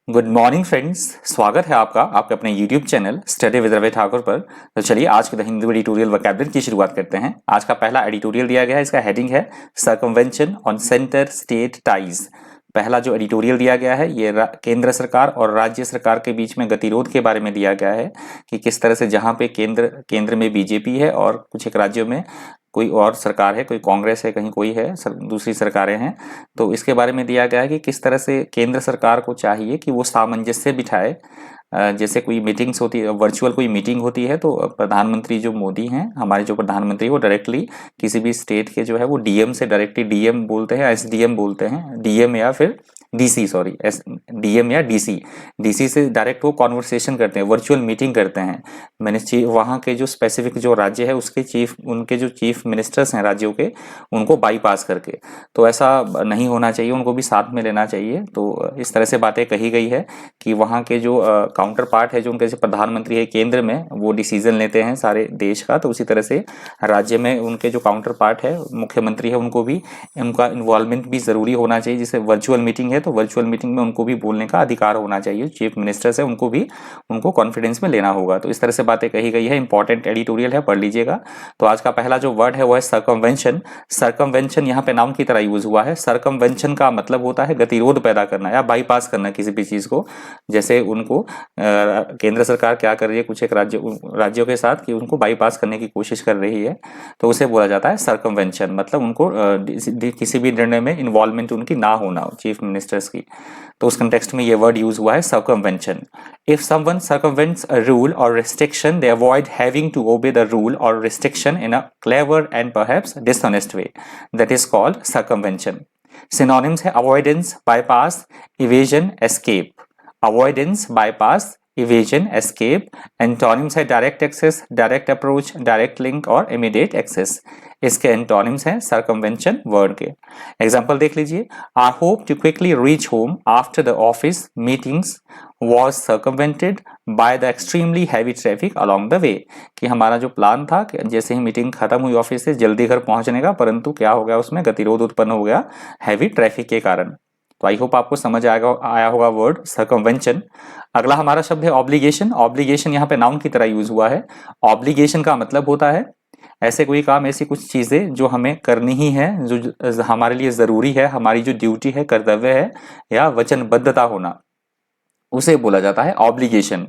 Good morning friends. स्वागत है आपका आपके अपने YouTube channel study with Ravi Thakur पर। तो चलिए आज के द हिंदी एडिटोरियल वोकैबुलरी की शुरुआत करते हैं। आज का पहला एडिटोरियल दिया गया है, इसका हेडिंग है सर्कमवेंशन ऑन सेंटर स्टेट टाइज। पहला जो एडिटोरियल दिया गया है ये केंद्र सरकार और राज्य सरकार के बीच में गतिरोध के बारे में दिया गया है कि किस तरह से जहां पे केंद्र में बीजेपी है और कुछ एक राज्यों में कोई और सरकार है, कोई कांग्रेस है, कहीं कोई है, दूसरी सरकारें हैं। तो इसके बारे में दिया गया है कि किस तरह से केंद्र सरकार को चाहिए कि वो सामंजस्य बिठाए। जैसे कोई मीटिंग्स होती है, वर्चुअल कोई मीटिंग होती है, तो प्रधानमंत्री जो मोदी हैं, हमारे जो प्रधानमंत्री, वो डायरेक्टली किसी भी स्टेट के जो है वो डीएम से डायरेक्टली, डीएम बोलते हैं, एसडीएम बोलते हैं, डीएम या फिर डीसी, सॉरी डीएम या डीसी से डायरेक्ट वो कॉन्वर्सेशन करते हैं, वर्चुअल मीटिंग करते हैं। मैंने वहाँ के जो स्पेसिफिक जो राज्य है उसके उनके जो चीफ मिनिस्टर्स हैं राज्यों के, उनको बाईपास करके। तो ऐसा नहीं होना चाहिए, उनको भी साथ में लेना चाहिए। तो इस तरह से बातें कही गई है कि वहाँ के जो काउंटर पार्ट है, जो उनके जैसे प्रधानमंत्री है केंद्र में, वो डिसीजन लेते हैं सारे देश का, तो उसी तरह से राज्य में उनके जो काउंटर पार्ट है, मुख्यमंत्री है, उनको भी उनका इन्वॉल्वमेंट भी जरूरी होना चाहिए। जैसे वर्चुअल मीटिंग है तो वर्चुअल मीटिंग में उनको भी बोलने का अधिकार होना चाहिए। चीफ मिनिस्टर्स है उनको भी उनको कॉन्फिडेंस में लेना होगा। तो इस तरह से बातें कही गई है। इंपॉर्टेंट एडिटोरियल है, पढ़ लीजिएगा। तो आज का पहला जो वर्ड है वो है सर्कमवेंशन। सर्कमवेंशन यहाँ पे नाउन की तरह यूज हुआ है। सर्कमवेंशन का मतलब होता है गतिरोध पैदा करना या बाईपास करना किसी भी चीज को। जैसे उनको केंद्र सरकार क्या कर रही है कुछ एक राज्यों के साथ, कि उनको बाईपास करने की कोशिश कर रही है, तो उसे बोला जाता है सर्कमवेंशन। मतलब उनको किसी भी निर्णय में इन्वॉल्वमेंट उनकी ना होना, चीफ मिनिस्टर्स की। तो उस कंटेक्स्ट में ये वर्ड यूज हुआ है circumvention. If someone circumvents a rule or restriction, they avoid having to obey the rule or restriction in a clever and perhaps dishonest way. That is called circumvention. Synonyms है avoidance, bypass, evasion, escape. Avoidance, bypass, evasion, escape. Antonyms है direct access, direct approach, direct link और immediate access. इसके antonyms हैं circumvention word के। Example देख लीजिए। I hope to quickly reach home after the office meetings was circumvented by the extremely heavy traffic along the way. कि हमारा जो plan था कि जैसे ही मीटिंग खत्म हुई ऑफिस से जल्दी घर पहुंचने का, परंतु क्या हो गया, उसमें गतिरोध उत्पन्न हो गया हैवी ट्रैफिक के कारण। तो आई होप आपको समझ आया होगा वर्ड सर्कमवेंशन। अगला हमारा शब्द है ऑब्लिगेशन। ऑब्लिगेशन यहाँ पे नाउन की तरह यूज हुआ है। ऑब्लिगेशन का मतलब होता है ऐसे कोई काम, ऐसी कुछ चीजें जो हमें करनी ही है, जो हमारे लिए जरूरी है, हमारी जो ड्यूटी है, कर्तव्य है या वचनबद्धता होना, उसे बोला जाता है obligation.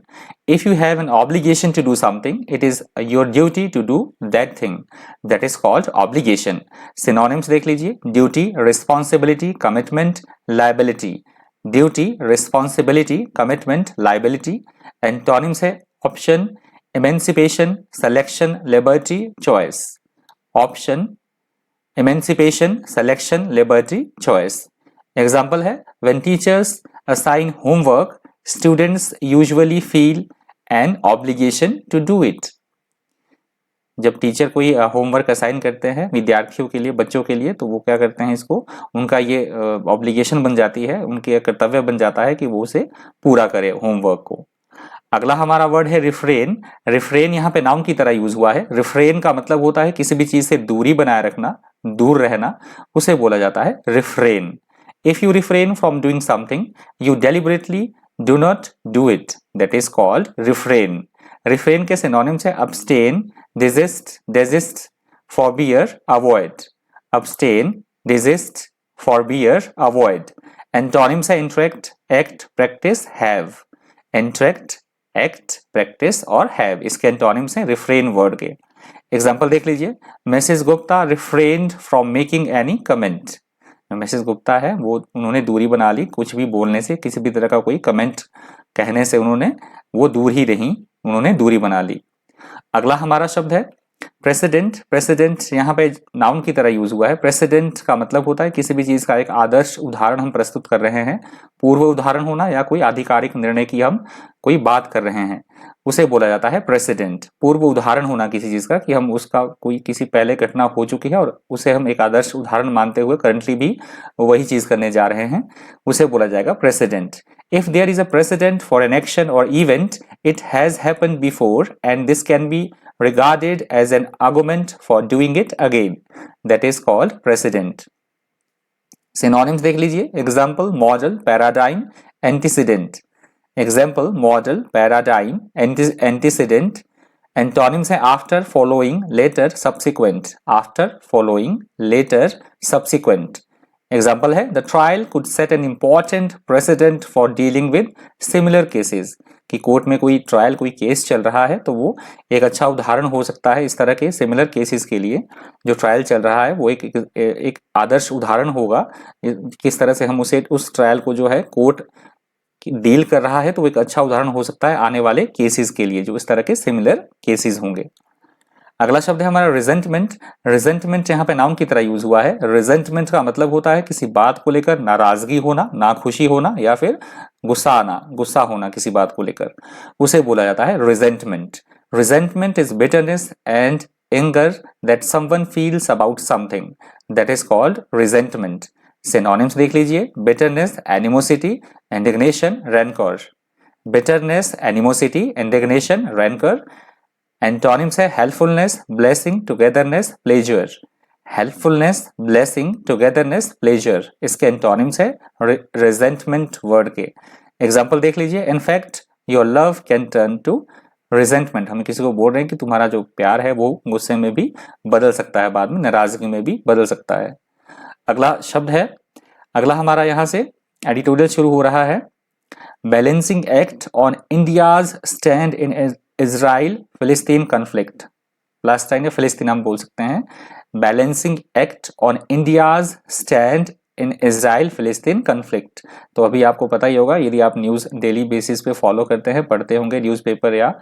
If you have an obligation to do something, it is your duty to do that thing, that is called obligation. Synonyms देख लीजिए। Duty, responsibility, commitment, liability. Duty, responsibility, commitment, liability. Antonyms है option, emancipation, selection, liberty, choice. Option, emancipation, selection, liberty, choice. Example है when teachers assign homework, students usually feel an obligation to do it. जब teacher कोई homework assign करते हैं विद्यार्थियों के लिए, बच्चों के लिए, तो वो क्या करते हैं, इसको उनका ये ऑब्लिगेशन बन जाती है, उनकी कर्तव्य बन जाता है कि वो उसे पूरा करे होमवर्क को। अगला हमारा वर्ड है रिफ्रेन। रिफ्रेन यहाँ पे नाउन की तरह यूज हुआ है। रिफ्रेन का मतलब होता है किसी भी चीज से दूरी बनाए रखना, दूर रहना, उसे बोला जाता है refrain. If you refrain from doing something, you deliberately do not do it, that is called refrain. Refrain के सिनोनिम्स है abstain, desist, forbear, avoid. Abstain, desist, forbear, avoid. Antonyms है interact, act, practice, have. Interact, act, practice और have, इसके antonyms हैं refrain word के। Example देख लीजिए। Mrs Gupta refrained from making any comment. Mrs Gupta है वो, उन्होंने दूरी बना ली कुछ भी बोलने से, किसी भी तरह का कोई कमेंट कहने से उन्होंने वो दूर ही रही, उन्होंने दूरी बना ली। अगला हमारा शब्द है प्रेसिडेंट। प्रेसिडेंट यहाँ पे नाउन की तरह यूज हुआ है। प्रेसिडेंट का मतलब होता है किसी भी चीज का एक आदर्श उदाहरण हम प्रस्तुत कर रहे हैं, पूर्व उदाहरण होना या कोई आधिकारिक निर्णय की हम कोई बात कर रहे हैं, उसे बोला जाता है प्रेसिडेंट। पूर्व उदाहरण होना किसी चीज का, कि हम उसका कोई किसी पहले घटना हो चुकी है और उसे हम एक आदर्श उदाहरण मानते हुए करंटली भी वही चीज करने जा रहे हैं, उसे बोला जाएगा president. If there is a precedent for an action or event, it has happened before and this can be regarded as an argument for doing it again. That is called precedent. Synonyms देख लीजिए। Example, model, paradigm, antecedent. Example model, paradigm, antecedent. Antonyms है after, following, later, subsequent. After, following, later, subsequent. Example है the trial could set an important precedent for dealing with similar cases, कि court में कोई trial, कोई case चल रहा है तो वो एक अच्छा उदाहरण हो सकता है इस तरह के सिमिलर केसेस के लिए। जो ट्रायल चल रहा है वो एक आदर्श उदाहरण होगा किस तरह से हम उस ट्रायल को जो है कोर्ट डील कर रहा है, तो वो एक अच्छा उदाहरण हो सकता है आने वाले केसेस के लिए जो इस तरह के सिमिलर केसेस होंगे। अगला शब्द है हमारा रिजेंटमेंट। रिजेंटमेंट यहाँ पे नाउन की तरह यूज हुआ है। रिजेंटमेंट का मतलब होता है किसी बात को लेकर नाराजगी होना, नाखुशी होना या फिर गुस्सा आना, गुस्सा होना किसी बात को लेकर, उसे बोला जाता है resentment. Resentment is bitterness and anger that someone feels about something, that is called resentment. Synonyms देख लीजिए, bitterness, animosity, indignation, rancour. Bitterness, animosity, indignation, rancour. Antonyms है helpfulness, blessing, togetherness, pleasure. Helpfulness, blessing, togetherness, pleasure, इसके antonyms है resentment word के। Example देख लीजिए, in fact your love can turn to resentment. हम किसी को बोल रहे हैं कि तुम्हारा जो प्यार है वो गुस्से में भी बदल सकता है, बाद में नाराजगी में भी बदल सकता है। अगला शब्द है, अगला हमारा यहाँ से एडिटोरियल शुरू हो रहा है। Balancing act on India's stand in Israel फिलिस्तीन कॉन्फ्लिक्ट। पैलेस्टाइन या फिलिस्तीन हम बोल सकते हैं। Balancing act on India's stand in Israel फिलिस्तीन कॉन्फ्लिक्ट। तो अभी आपको पता ही होगा, यदि आप न्यूज़ डेली बेसिस पे फॉलो करते हैं, पढ़ते होंगे न्यूज़पेपर या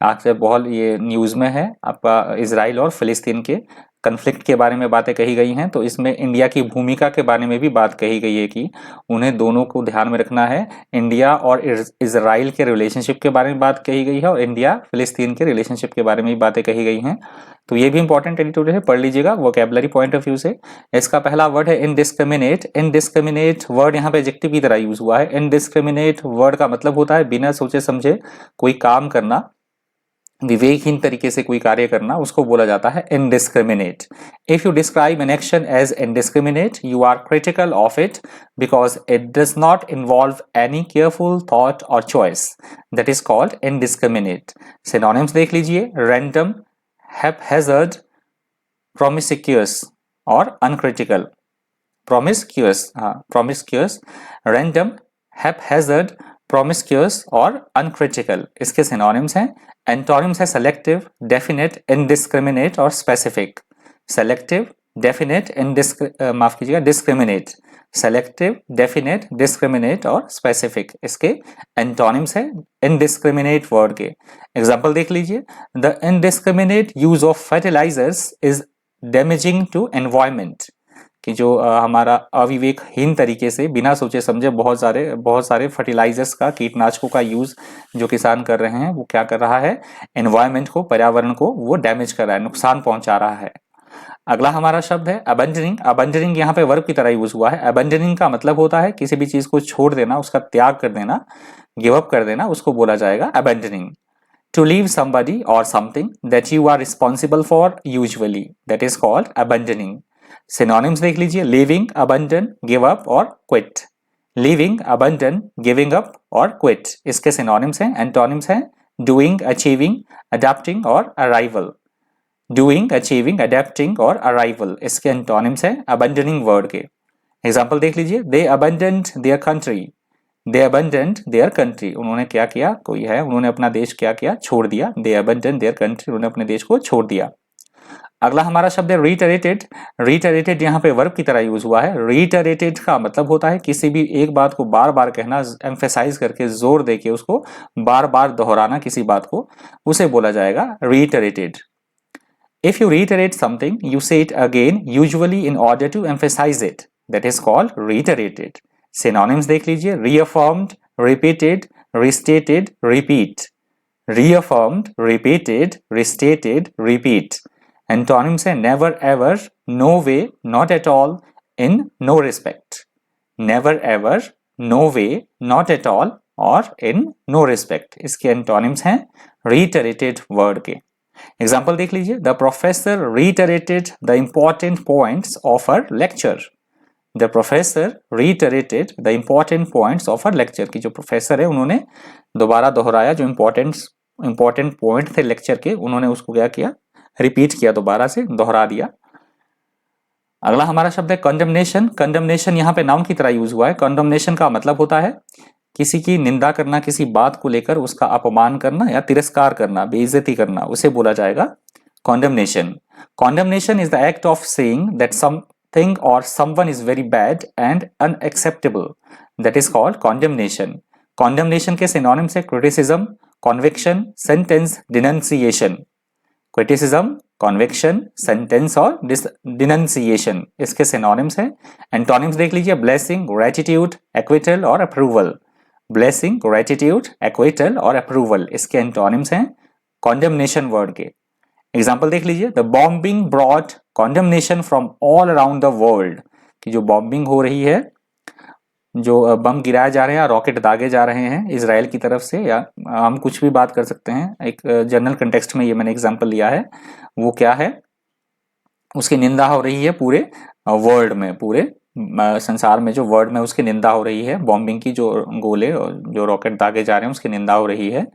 आजकल बहुत ये न्यूज़ में है आपका इजराइल और फिलिस्तीन के कन्फ्लिक्ट के बारे में बातें कही गई हैं। तो इसमें इंडिया की भूमिका के बारे में भी बात कही गई है कि उन्हें दोनों को ध्यान में रखना है। इंडिया और इजराइल के रिलेशनशिप के बारे में बात कही गई है और इंडिया फिलिस्तीन के रिलेशनशिप के बारे में भी बातें कही गई हैं। तो ये भी इंपॉर्टेंट एडिटोरियल है, पढ़ लीजिएगा वोकैबुलरी पॉइंट ऑफ व्यू से। इसका पहला वर्ड है इनडिस्क्रिमिनेट। इनडिस्क्रिमिनेट वर्ड यहाँ पे एडजेक्टिव की तरह यूज हुआ है। इनडिस्क्रिमिनेट वर्ड का मतलब होता है बिना सोचे समझे कोई काम करना, विवेकहीन तरीके से कोई कार्य करना, उसको बोला जाता है indiscriminate. If you describe an action as indiscriminate you are critical of it because it does not involve any careful thought और choice, that is called indiscriminate. Synonyms देख लीजिए, रैंडम, हैपहैज़र्ड, प्रोमिस्क्यूअस और uncritical. Promiscuous, promiscuous, random, haphazard, promiscuous और uncritical, इसके synonyms हैं। Antonyms है selective, definite, indiscriminate और specific. Selective, definite, discriminate. Selective, definite, discriminate और स्पेसिफिक, इसके एंटोनिम्स है इनडिस्क्रिमिनेट वर्ड के। एग्जाम्पल देख लीजिए, the indiscriminate use of fertilisers is damaging to environment, कि जो हमारा अविवेकहीन तरीके से बिना सोचे समझे बहुत सारे फर्टिलाइजर्स का, कीटनाशकों का यूज जो किसान कर रहे हैं वो क्या कर रहा है, एनवायरमेंट को, पर्यावरण को वो डैमेज कर रहा है, नुकसान पहुंचा रहा है। अगला हमारा शब्द है अबंडनिंग। अबंडनिंग यहाँ पे वर्ब की तरह यूज हुआ है। अबंडनिंग का मतलब होता है किसी भी चीज को छोड़ देना, उसका त्याग कर देना, गिव अप कर देना, उसको बोला जाएगा अबंडनिंग। To leave somebody or something that you are responsible for usually, that is called abandoning. Synonyms देख लीजिए, leaving, abandon, give up और quit. Leaving, abandon, giving up और quit, इसके synonyms हैं। Antonyms हैं doing, achieving, adapting और arrival. Doing, achieving, adapting और arrival, इसके antonyms हैं abandoning word के। Example देख लीजिए, they abandoned their country. They abandoned their country, उन्होंने क्या किया, कोई है, उन्होंने अपना देश क्या किया, छोड़ दिया। They abandoned their country, उन्होंने अपने देश को छोड़ दिया। अगला हमारा शब्द है reiterated। reiterated यहाँ पे वर्ब की तरह यूज हुआ है। reiterated का मतलब होता है किसी भी एक बात को बार बार कहना, एम्फेसाइज करके, जोर देके उसको बार बार दोहराना किसी बात को, उसे बोला जाएगा reiterated. If you reiterate something, you say it again, usually in order to emphasize it, that is called reiterated. Synonyms देख लीजिए, reaffirmed, repeated, restated, repeat. Reaffirmed, repeated, restated, repeat. Antonyms है never ever, no way, not at all, in no respect. Never ever, no way, not at all और in no respect, इसके antonyms हैं reiterated word के। Example देख लीजिए, the professor reiterated the important points of her lecture. The professor reiterated the important points of a lecture, की जो professor है उन्होंने दोबारा दोहराया जो इम्पोर्टेंट पॉइंट थे लेक्चर के, उन्होंने उसको क्या किया, रिपीट किया, दोबारा से दोहरा दिया। अगला हमारा शब्द है कंडेमनेशन। कंडेमनेशन यहाँ पे नाउन की तरह यूज हुआ है। कंडेमनेशन का मतलब होता है किसी की निंदा करना, किसी बात को लेकर उसका अपमान करना या तिरस्कार करना, बेइज्जती करना, उसे बोला जाएगा condemnation. Condemnation is the act of saying that something or someone is very bad and unacceptable. That is called condemnation. Condemnation के synonyms है criticism, conviction, sentence, denunciation. Criticism, conviction, sentence और denunciation इसके synonyms है। Antonyms देख लीजिए, blessing, gratitude, acquittal और approval. Blessing, gratitude, acquittal और approval इसके antonyms हैं condemnation word के। एग्जाम्पल देख लीजिए, the bombing brought condemnation from all around the world, कि जो बॉम्बिंग हो रही है, जो बम गिराए जा रहे हैं, रॉकेट दागे जा रहे हैं इजराइल की तरफ से, या हम कुछ भी बात कर सकते हैं, एक जनरल कंटेक्स्ट में ये मैंने एग्जाम्पल लिया है, वो क्या है, उसकी निंदा हो रही है पूरे वर्ल्ड में, पूरे संसार में जो वर्ल्ड में उसकी निंदा हो रही है, बॉम्बिंग की जो गोले जो रॉकेट दागे जा रहे हैं उसकी निंदा हो रही है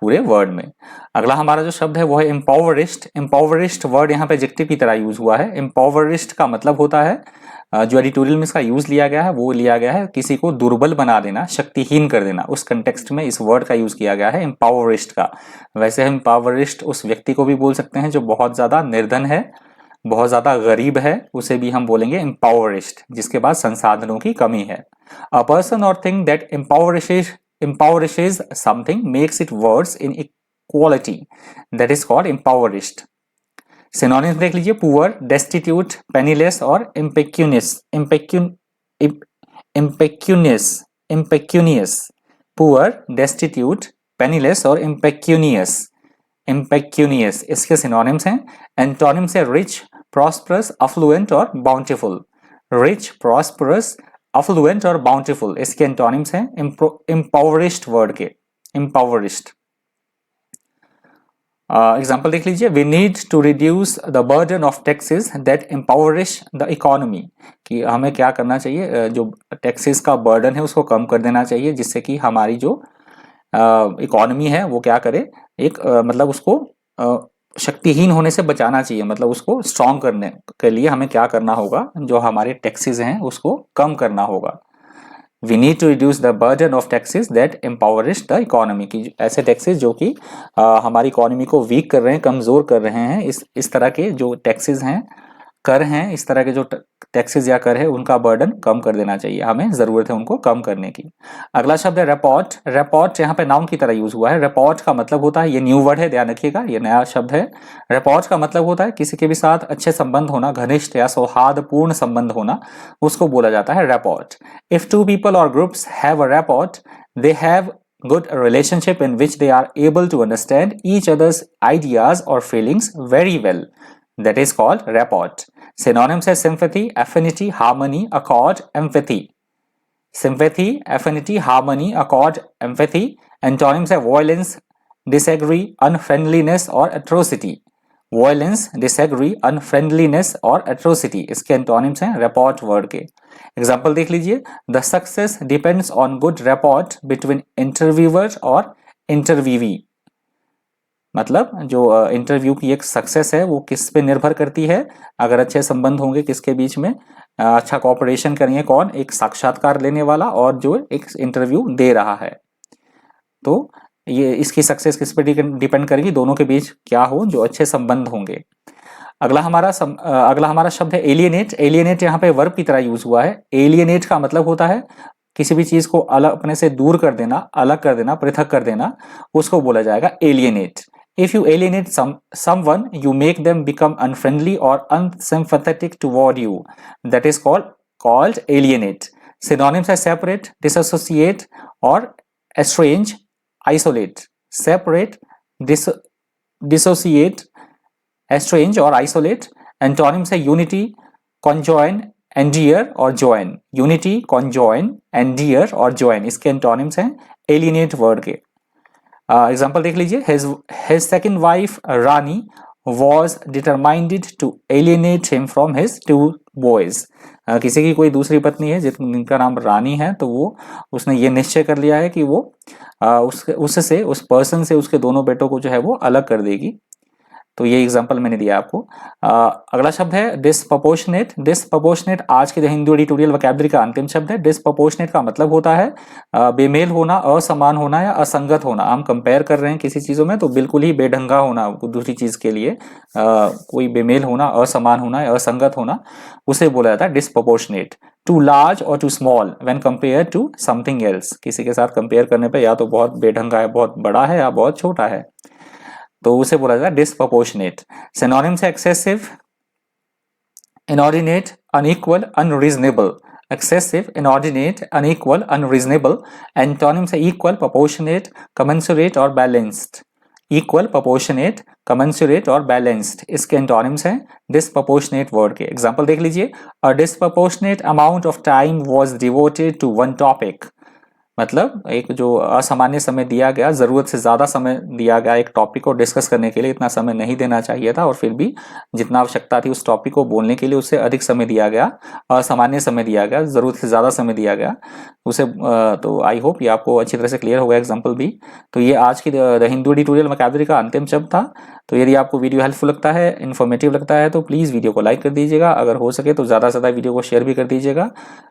पूरे वर्ड में। अगला हमारा जो शब्द है वो है इम्पावरिस्ट। इम्पावरिस्ट वर्ड यहाँ पे एडजेक्टिव की तरह यूज हुआ है। इम्पावरिस्ट का मतलब होता है, जो एडिटोरियल में इसका यूज लिया गया है वो लिया गया है किसी को दुर्बल बना देना, शक्तिहीन कर देना, उस कंटेक्स्ट में इस वर्ड का यूज किया गया है इम्पावरिस्ट का। वैसे हम इम्पावरिस्ट उस व्यक्ति को भी बोल सकते हैं जो बहुत ज्यादा निर्धन है, बहुत ज्यादा गरीब है, उसे भी हम बोलेंगे इम्पावरिस्ट, जिसके पास संसाधनों की कमी है। अ पर्सन और thing that impoverishes something makes it worse in equality, that is called impoverished. Synonyms देख लीजिए, poor, destitute, penniless और impecunious. Poor, destitute, penniless और impecunious इसके synonyms हैं। Antonyms है rich, prosperous, affluent और bountiful. Rich, prosperous, affluent और bountiful इसके एंटोनिम्स हैं impoverished वर्ड के, impoverished। एग्जाम्पल देख लीजिए, we need to reduce the burden of taxes that impoverish the economy, कि हमें क्या करना चाहिए, जो टैक्सेस का बर्डन है उसको कम कर देना चाहिए, जिससे कि हमारी जो इकोनॉमी है वो क्या करे, एक मतलब उसको शक्तिहीन होने से बचाना चाहिए, मतलब उसको स्ट्रॉन्ग करने के लिए हमें क्या करना होगा, जो हमारे टैक्सेस हैं उसको कम करना होगा। We need to reduce the burden of taxes that impoverish the economy, की ऐसे टैक्सेस जो कि हमारी इकोनॉमी को वीक कर रहे हैं, कमजोर कर रहे हैं, इस तरह के जो टैक्सेस हैं, कर हैं, इस तरह के जो टैक्सेस या कर है उनका बर्डन कम कर देना चाहिए, हमें जरूरत है उनको कम करने की। अगला शब्द है रिपोर्ट। रिपोर्ट यहाँ पे नाउन की तरह यूज हुआ है। रिपोर्ट का मतलब होता है, ये न्यू वर्ड है, ध्यान रखिएगा, ये नया शब्द है। रिपोर्ट का मतलब होता है किसी के भी साथ अच्छे संबंध होना, घनिष्ठ या सौहार्दपूर्ण संबंध होना, उसको बोला जाता है रिपोर्ट। इफ टू पीपल और groups have a report, they have good relationship in which they are able to understand each other's ideas or feelings very well. That is called rapport. Synonyms है sympathy, affinity, harmony, accord, empathy. Sympathy, affinity, harmony, accord, empathy. Antonyms है violence, disagree, unfriendliness और atrocity. Violence, disagree, unfriendliness और atrocity इसके antonyms हैं rapport word के। Example देख लीजिए, the success depends on good rapport between interviewer और इंटरव्यूवी, मतलब जो इंटरव्यू की एक सक्सेस है वो किस पे निर्भर करती है, अगर अच्छे संबंध होंगे किसके बीच में, अच्छा कोऑपरेशन करेंगे, कौन, एक साक्षात्कार लेने वाला और जो एक इंटरव्यू दे रहा है, तो ये इसकी सक्सेस किस पे डिपेंड करेगी, दोनों के बीच क्या हो, जो अच्छे संबंध होंगे। अगला हमारा शब्द है एलियनेट। एलियनेट यहाँ पे वर्ब की तरह यूज हुआ है। एलियनेट का मतलब होता है किसी भी चीज को अलग, अपने से दूर कर देना, अलग कर देना, पृथक कर देना, उसको बोला जाएगा alienate. If you alienate someone, you make them become unfriendly और unsympathetic toward you, that is called alienate. Synonyms है सेपरेट, डिसोसिएट और estrange, isolate. Separate, dissociate, estrange और आइसोलेट। एंटोनिम्स है यूनिटी, कॉन्जॉइन, एंडियर और जॉइन। यूनिटी, कॉन्जॉइन, एंडियर और join इसके antonyms हैं alienate word के। एग्जांपल देख लीजिए, his second wife Rani was determined to alienate him from his 2 boys। किसी की कोई दूसरी पत्नी है जिनका नाम रानी है, तो वो उसने ये निश्चय कर लिया है कि वो उससे उस पर्सन से उसके दोनों बेटों को जो है वो अलग कर देगी। तो ये एग्जांपल मैंने दिया आपको। अगला शब्द है डिसप्रपोर्शनेट। डिसप्रपोर्शनेट आज के हिंदी एडिटोरियल वोकैबुलरी का अंतिम शब्द है। डिसप्रपोर्शनेट का मतलब होता है बेमेल होना, असमान होना या असंगत होना। हम कंपेयर कर रहे हैं किसी चीजों में तो बिल्कुल ही बेढंगा होना दूसरी चीज के लिए, कोई बेमेल होना, असमान होना या असंगत होना, उसे बोला जाता है डिसप्रपोर्शनेट। टू लार्ज और too small when compare to something else, किसी के साथ कंपेयर करने पे या तो बहुत बेढंगा है, बहुत बड़ा है, या बहुत छोटा है, तो उसे बोला जाता है डिसप्रपोर्शनेट। सिनोनिम्स है excessive, inordinate, unequal, unreasonable. Excessive, inordinate, unequal, unreasonable. Antonyms है इक्वल, प्रोपोर्शनेट, कमेंसुरेट और बैलेंस्ड। इक्वल, प्रोपोर्शनेट, कमेंसुरेट और बैलेंस्ड इसके एंटोनिम्स हैं डिसप्रपोर्शनेट वर्ड के। एग्जांपल देख लीजिए, a disproportionate amount of time was devoted to one topic. मतलब एक जो असामान्य समय दिया गया, जरूरत से ज्यादा समय दिया गया एक टॉपिक को डिस्कस करने के लिए, इतना समय नहीं देना चाहिए था, और फिर भी जितना आवश्यकता थी उस टॉपिक को बोलने के लिए उससे अधिक समय दिया गया, असामान्य समय दिया गया, जरूरत से ज्यादा समय दिया गया उसे। तो आई होप ये आपको अच्छी तरह से क्लियर होगा एग्जाम्पल भी। तो ये आज की द हिंदू एडिटोरियल वोकैबुलरी का अंतिम शब्द था। तो यदि आपको वीडियो हेल्पफुल लगता है, इन्फॉर्मेटिव लगता है, तो प्लीज़ वीडियो को लाइक कर दीजिएगा। अगर हो सके तो ज़्यादा से ज़्यादा वीडियो को शेयर भी कर दीजिएगा।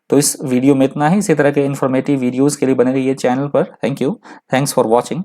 तो इस वीडियो में इतना ही। इसी तरह के इन्फॉर्मेटिव वीडियोज़ के लिए बने रहिए चैनल पर। Thank you, thanks for watching.